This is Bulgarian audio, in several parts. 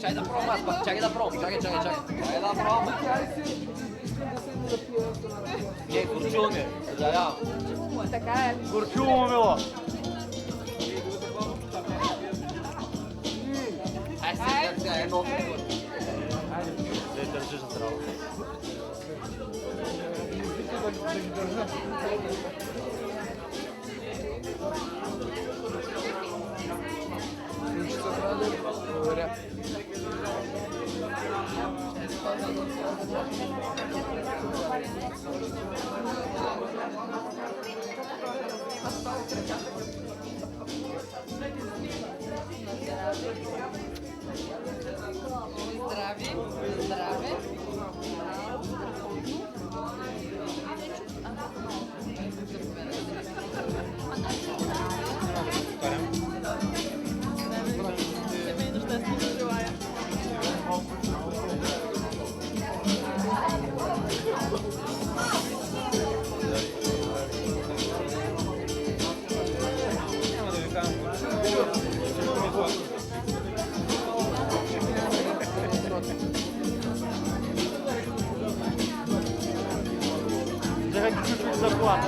Чай да пробвам аз пак, чакай да пробвам, чакай да пробвам. Горчило ми е, съжалявам. Така е. Горчило му мило. Сега е много. Да я държиш здраво. Благодаря. Здраве, здраве. Семейно щастие желая. Няма да ви казвам. Чакай ги чуть-чуть заплата.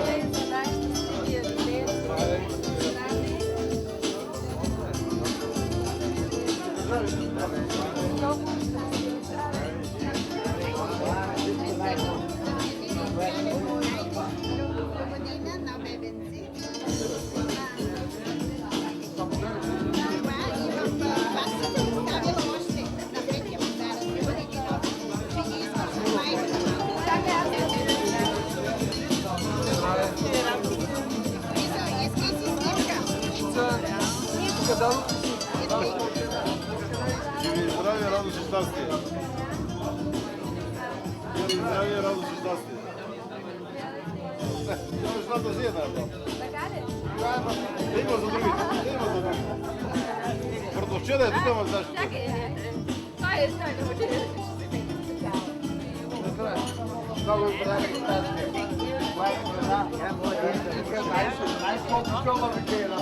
Живи и здравия, радост и щастие. Живи и здравия, радост и щастие. Имаш едната си една, брат. Да има за другите. Да има за другите. Братовче да е тук, ама знаеш. Това е Много благодаря за тази. Най-по-чова вечера.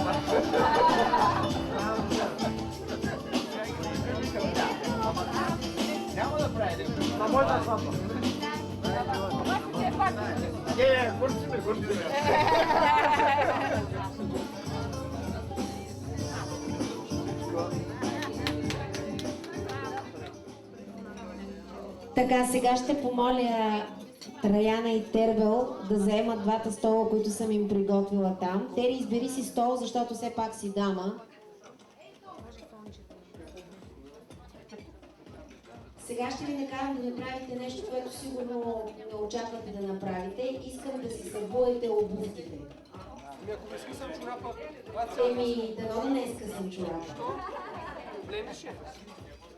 Няма да прави. На моята сватба. Горчи ме. Така, сега ще помоля Траяна и Тервел да заемат двата стола, които съм им приготвила там. Тери, избери си стол, защото все пак си дама. Сега ще ви накарам да направите нещо, което сигурно не очаквате да направите. Искам да си събуете обувките. Ако не скъсам чорапа, Дано днеска съм чорапа.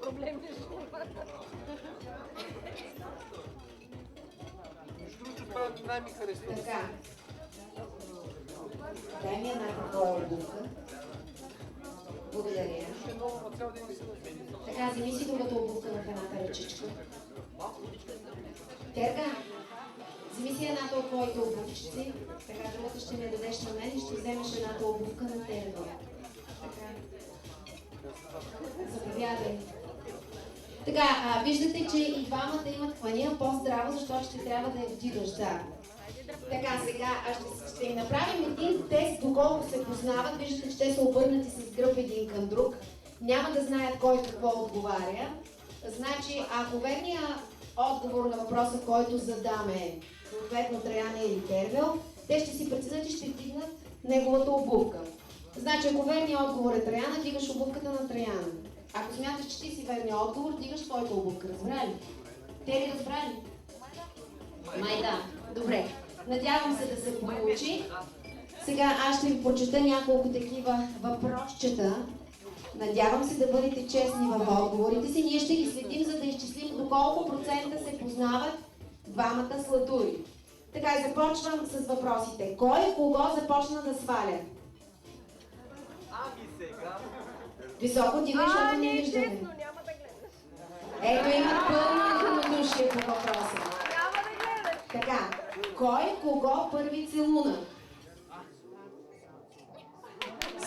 проблем ли ще? Между другото, това най-ми харесва. Така. Дай ми една такова обувка. Благодаря. Така, вземи си другата обувка в едната ръчичка. Терка, вземи си едната от твоите обувчици. Така, другата ще ми дадеш на мен и ще вземеш едната обувка на Терка. Така. Заповядай. Така, виждате, че и двамата имат хвания по-здраво, защото ще трябва да я вдигаш, да. Така, сега ще им направим един тест, доколко се познават. Виждате, че те са обърнати с гръб един към друг. Няма да знаят кой какво отговаря. Значи, ако верният отговор на въпроса, който задаме, съответно Траяна или Тервел, те ще си преценят и ще вдигнат неговата обувка. Значи, ако верният отговор е Траяна, вдигаш обувката на Траяна. Ако смяташ, че ти си верният отговор, вдигаш твоята обувка. Разбра ли? Те ли разбра ли? Май да. Добре. Надявам се да се получи. Сега аз ще ви прочета няколко такива въпросчета. Надявам се да бъдете честни в отговорите си. Ние ще ги следим, за да изчислим доколко процента се познават двамата сладури. Така, започвам с въпросите. Кой кого започна да сваля? Ами сега. Високо дигай, защото не виждаме. Няма да гледаш. Ето има пълно единодушие по въпроса. Няма да гледаш. Така, кой кого първи целуна?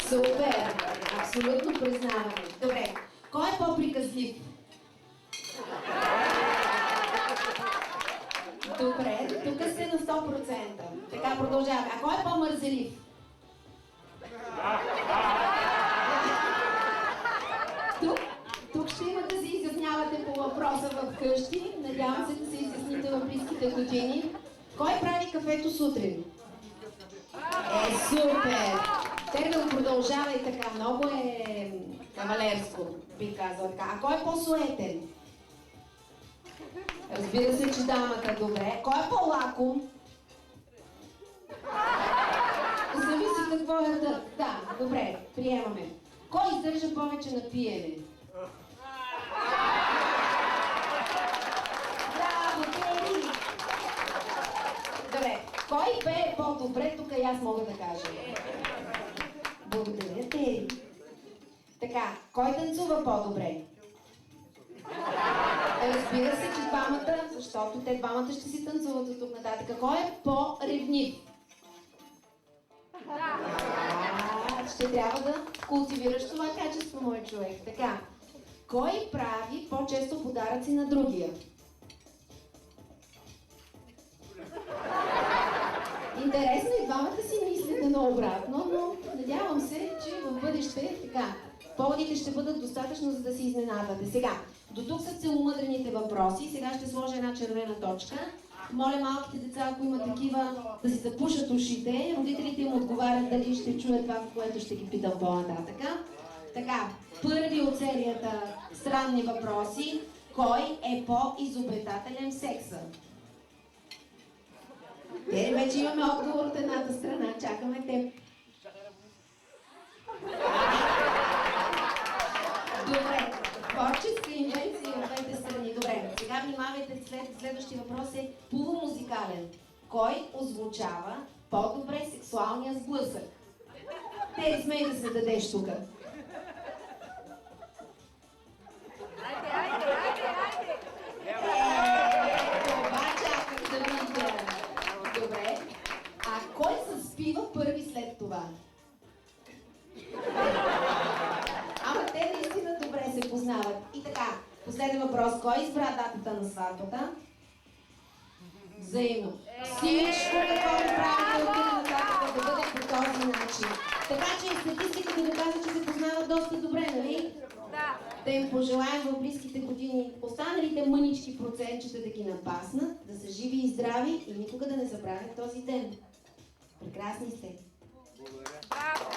Супер! Абсолютно признаване. Добре, кой е по-приказлив? Тук ще има да се изяснявате по въпроса в къщи. Надявам се да се изясните в близките години. Кой прави кафето сутрин? Супер! Термин продължава и така. Много е кавалерско, би казала така. А кой е по-суетен? Разбира се, че дамата, добре. Кой е по-лаком? Зависи какво е да, добре, приемаме. Кой издържа повече на пиене? Браво, Тери! Добре, кой пее по-добре, тук и аз мога да кажа. Благодаря, Тери. Така, кой танцува по-добре? Разбира се, че двамата, защото те двамата ще си танцуват от тук нататък. Кой е по-ревнив? Ще трябва да култивираш това качество, мой човек. Така, кой прави по-често подаръци на другия? Интересно, и двамата си мислите наобратно, но надявам се, че в бъдеще така, поводите ще бъдат достатъчно, за да се изненадвате. Сега, до тук са целомъдрените въпроси. Сега ще сложа една червена точка. Моля малките деца, ако има такива, да си запушат ушите. Родителите им отговарят дали ще чуят това, което ще ги питам по-нататък. Така, първи от серията странни въпроси. Кой е по-изобретателен в секса? Вече имаме отговор от едната страна. Чакаме теб. Добре. Творческа инвенция от двете страни. Добре. Сега внимавайте, следващия въпрос е полумузикален. Кой озвучава по-добре сексуалния сблъсък? Те смей да се дадеш тук. Това чакам да видя. Добре. А кой заспива първи след това? Ама те наистина добре се познават. И така, последен въпрос. Кой избра датата на сватбата? Взаимно. Всичко, какво направите от тук нататък, да бъде по този начин. Така че статистиката доказва, че се познават доста добре, нали? Да. Да им пожелаем в близките години останалите мънички процентчета да ги напаснат, да са живи и здрави и никога да не забравят този ден. Прекрасни сте! Благодаря. Браво!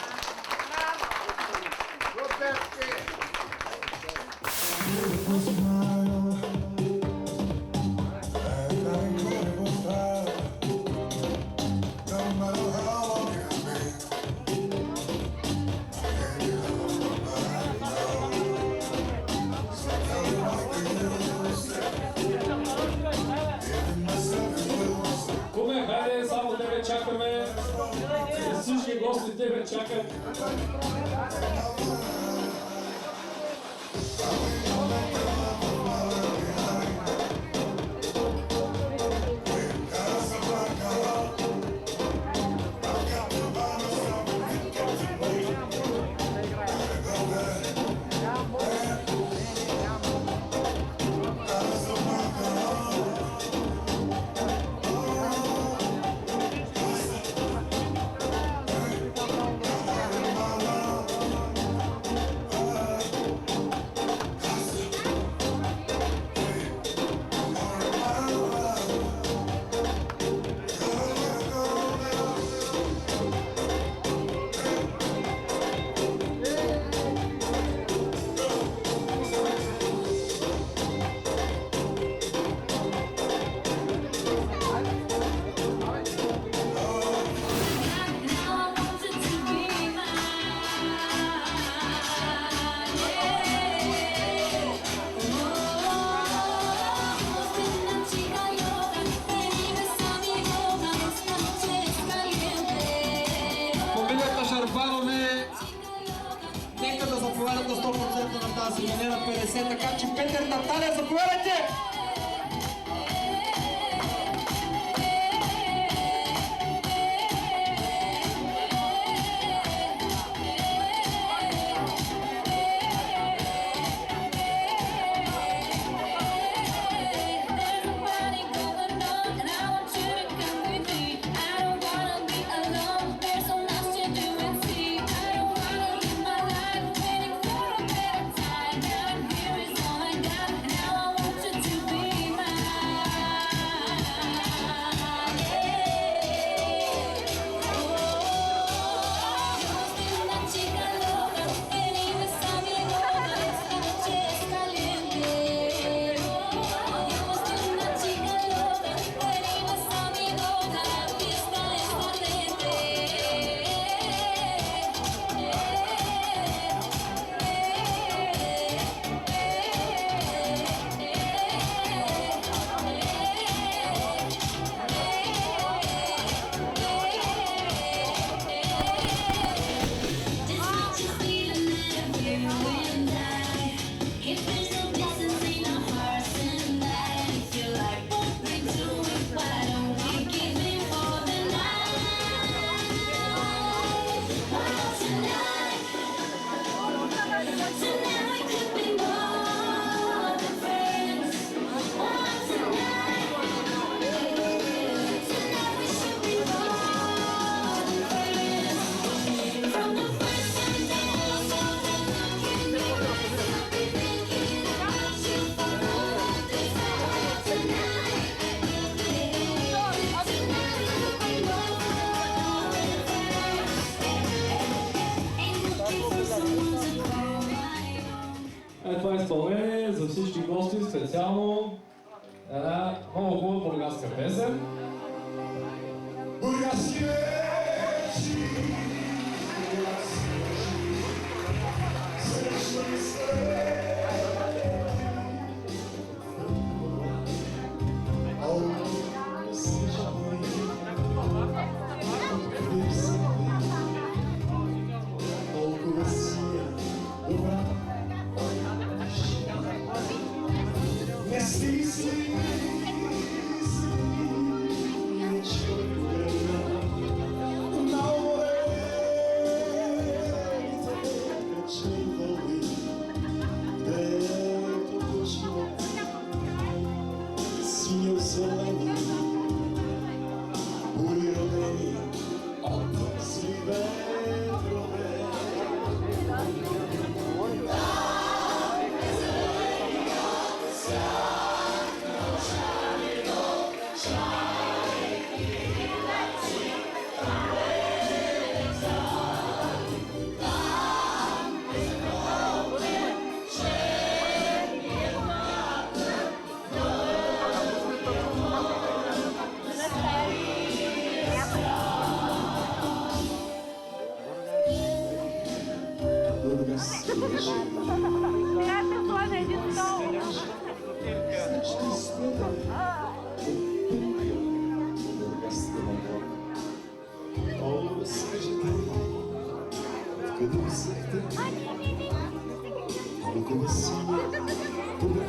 Куме, хайде, само тебе чакаме. Всички гости тебе чакат. Нека да заповядат на 100% на тази, не на 50%, така че Петър, Наталия, заповядайте! I'm here за всички гости специално една много хубава бургаска песен. Бургаски вечи, срещали се. Толкова си добра, не стисли синьо зелени, бури родени от зли ветрове. Толкова свежите, откъде взехте, толкова синя, добре.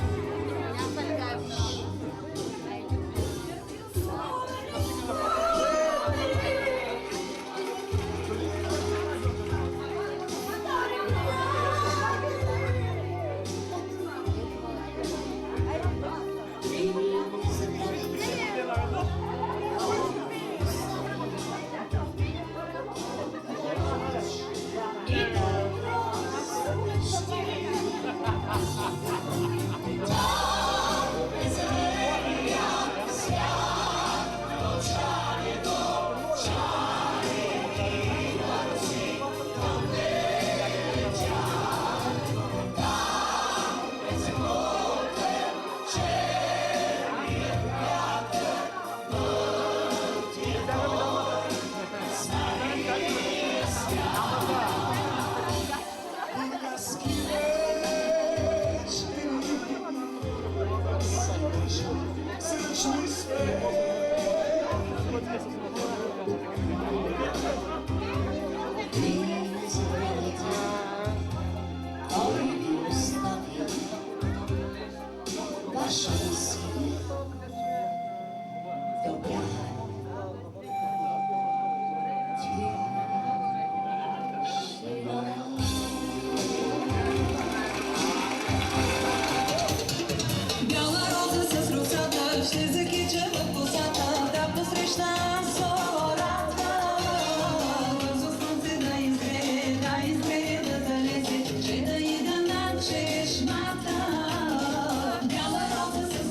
Бяла роза с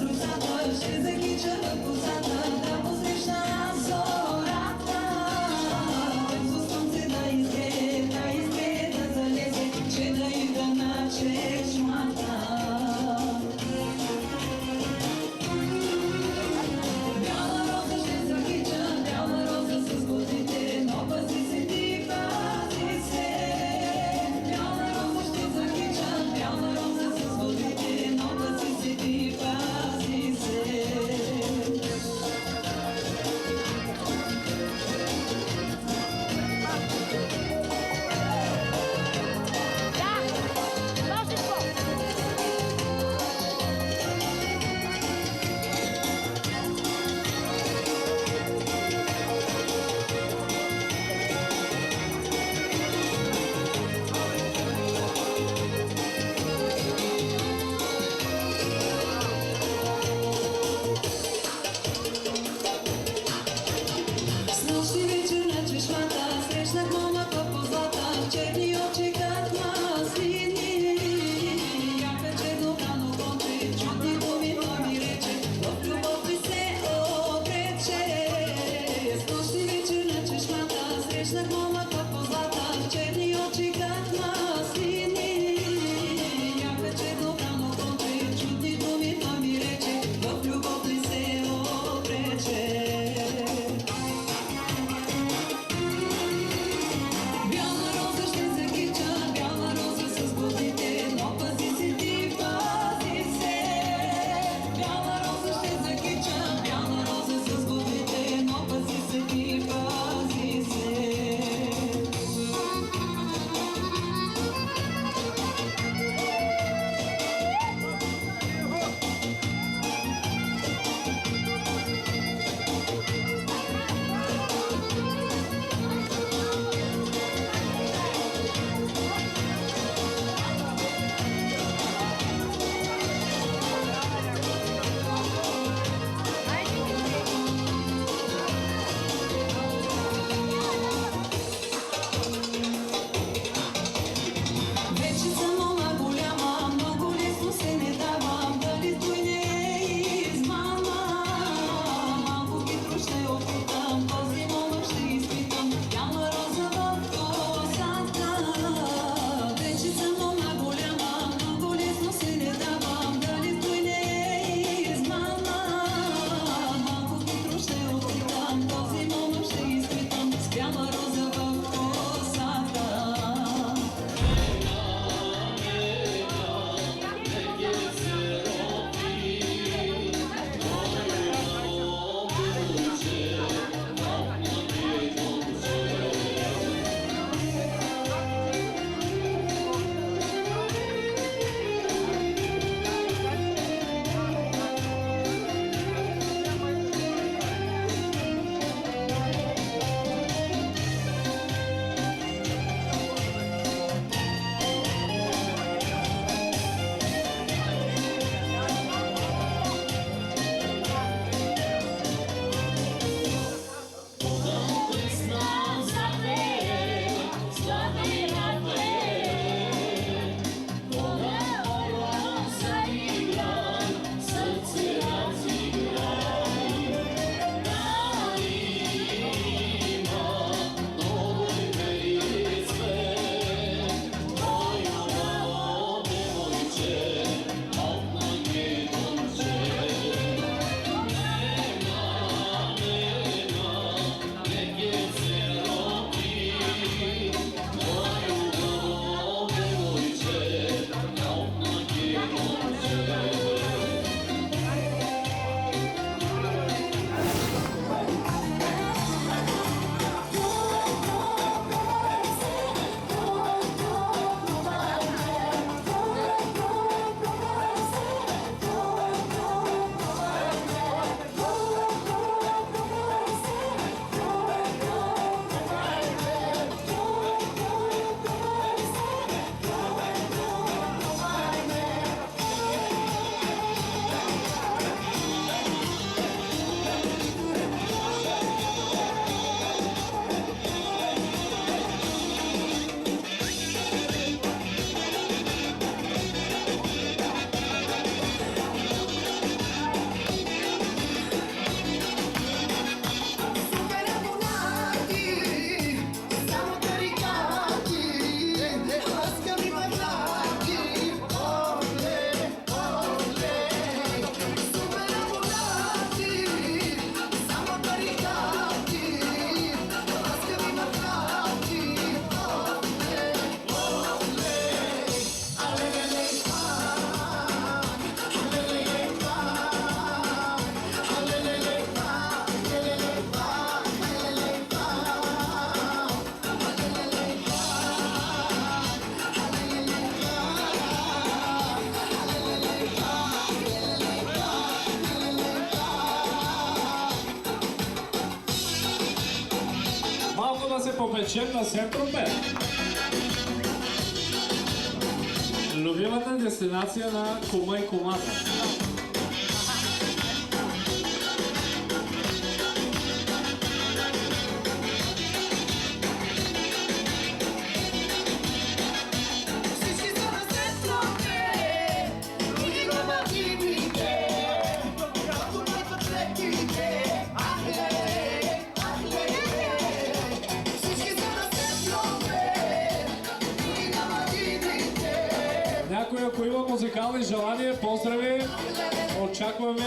обечен на Сент-Тропе. Любимата дестинация на кума и кумата. Някой, ако има музикални желания, поздрави, очакваме.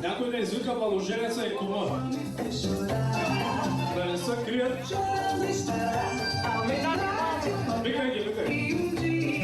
Някой да извика Валоженеца и кума. Да не се крият. Викай ги, викай.